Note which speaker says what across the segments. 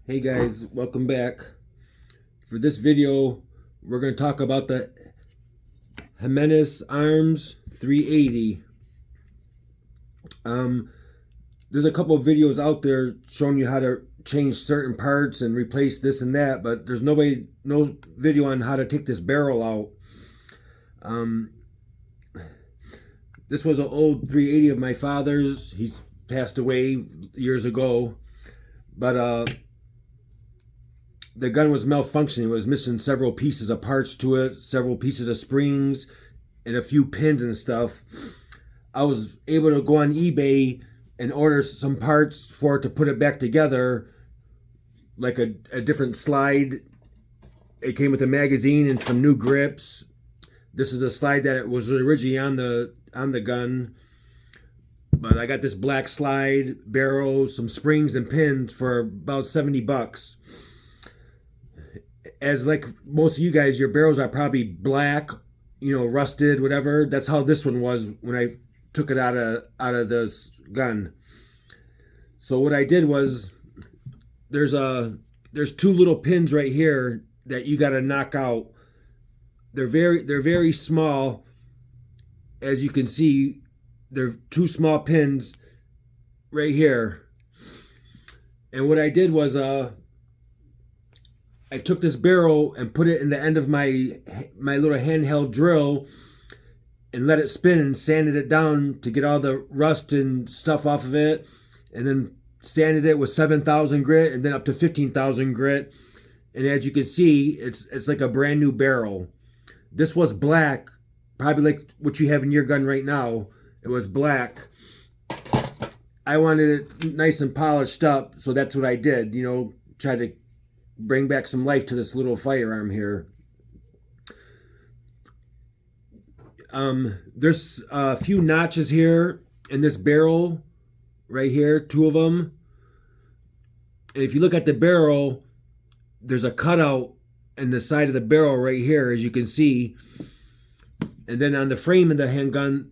Speaker 1: Hey guys, welcome back. For this video, we're going to talk about the Jimenez Arms 380. There's a couple of videos out there showing you how to change certain parts and replace this and that, but there's no video on how to take this barrel out. This was an old 380 of my father's. He's passed away years ago, but the gun was malfunctioning. It was missing several pieces of parts to it, several pieces of springs, and a few pins and stuff. I was able to go on eBay and order some parts for it to put it back together, like a different slide. It came with a magazine and some new grips. This is a slide that it was originally on the gun, but I got this black slide, barrel, some springs and pins for about $70. As like most of you guys, your barrels are probably black, rusted, whatever. That's how this one was when I took it out of this gun. So what I did was there's two little pins right here that you got to knock out. They're very small. As you can see, they're two small pins right here. And what I did was I took this barrel and put it in the end of my little handheld drill and let it spin and sanded it down to get all the rust and stuff off of it, and then sanded it with 7,000 grit and then up to 15,000 grit. And as you can see, it's like a brand new barrel. This was black, probably like what you have in your gun right now. It was black. I wanted it nice and polished up, so that's what I did. Try to bring back some life to this little firearm here. There's a few notches here in this barrel right here, two of them. And if you look at the barrel, there's a cutout in the side of the barrel right here, as you can see. And then on the frame of the handgun,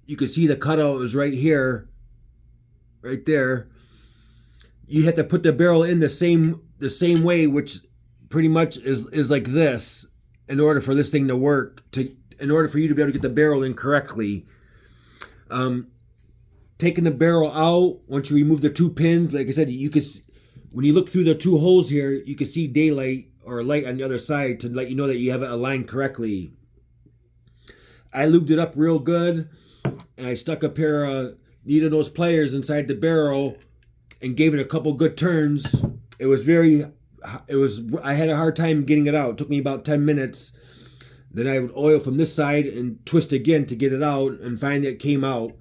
Speaker 1: you can see the cutout is right here, right there. You have to put the barrel in the same way, which pretty much is like this, in order for this thing to work, in order for you to be able to get the barrel in correctly. Taking the barrel out, once you remove the two pins, like I said, you can, when you look through the two holes here, you can see daylight or light on the other side to let you know that you have it aligned correctly. I lubed it up real good, and I stuck a pair of needle nose pliers inside the barrel and gave it a couple good turns. I had a hard time getting it out. It took me about 10 minutes. Then I would oil from this side and twist again to get it out, and finally it came out.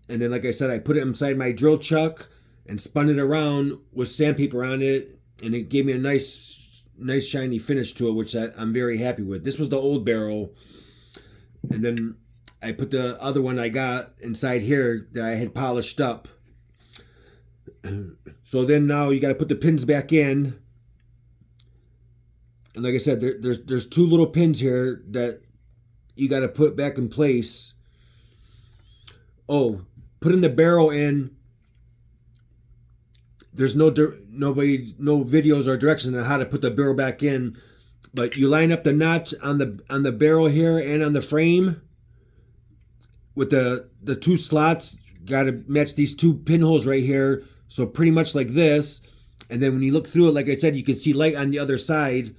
Speaker 1: And then, like I said, I put it inside my drill chuck and spun it around with sandpaper on it, and it gave me a nice shiny finish to it, which I'm very happy with. This was the old barrel. And then I put the other one I got inside here that I had polished up. So then now you got to put the pins back in. And like I said, there's two little pins here that you got to put back in place. Oh, putting the barrel in, there's no videos or directions on how to put the barrel back in, but you line up the notch on the barrel here and on the frame with the two slots. Got to match these two pinholes right here. So pretty much like this. And then when you look through it, like I said, you can see light on the other side.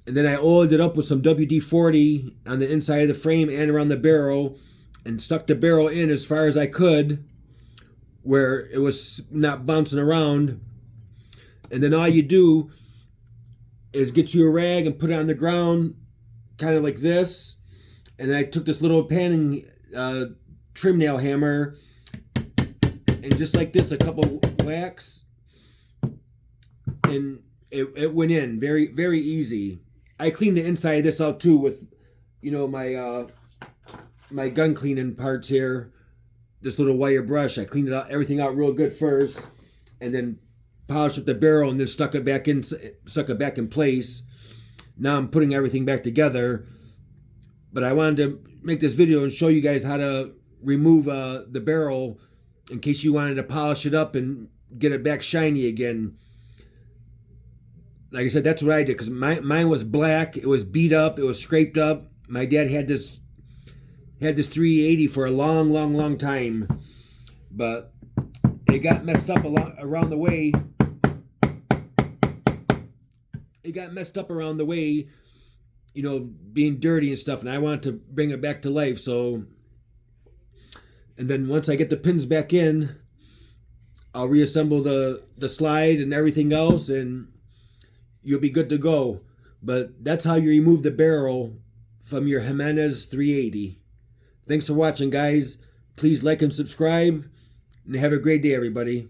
Speaker 1: And then I oiled it up with some WD-40 on the inside of the frame and around the barrel, and stuck the barrel in as far as I could where it was not bouncing around. And then all you do is get you a rag and put it on the ground, kind of like this. And then I took this little panning trim nail hammer, and just like this, a couple whacks, and it went in very, very easy. I cleaned the inside of this out too with, my gun cleaning parts here. This little wire brush, I cleaned everything out real good first, and then polished up the barrel, and then stuck it back in place. Now I'm putting everything back together. But I wanted to make this video and show you guys how to remove the barrel in case you wanted to polish it up and get it back shiny again. Like I said, that's what I did, because mine was black. It was beat up. It was scraped up. My dad had this 380 for a long, long, long time, but it got messed up around the way. It got messed up around the way, you know, being dirty and stuff, and I wanted to bring it back to life. So, and then once I get the pins back in, I'll reassemble the slide and everything else, and you'll be good to go. But that's how you remove the barrel from your Jimenez 380. Thanks for watching, guys. Please like and subscribe, and have a great day, everybody.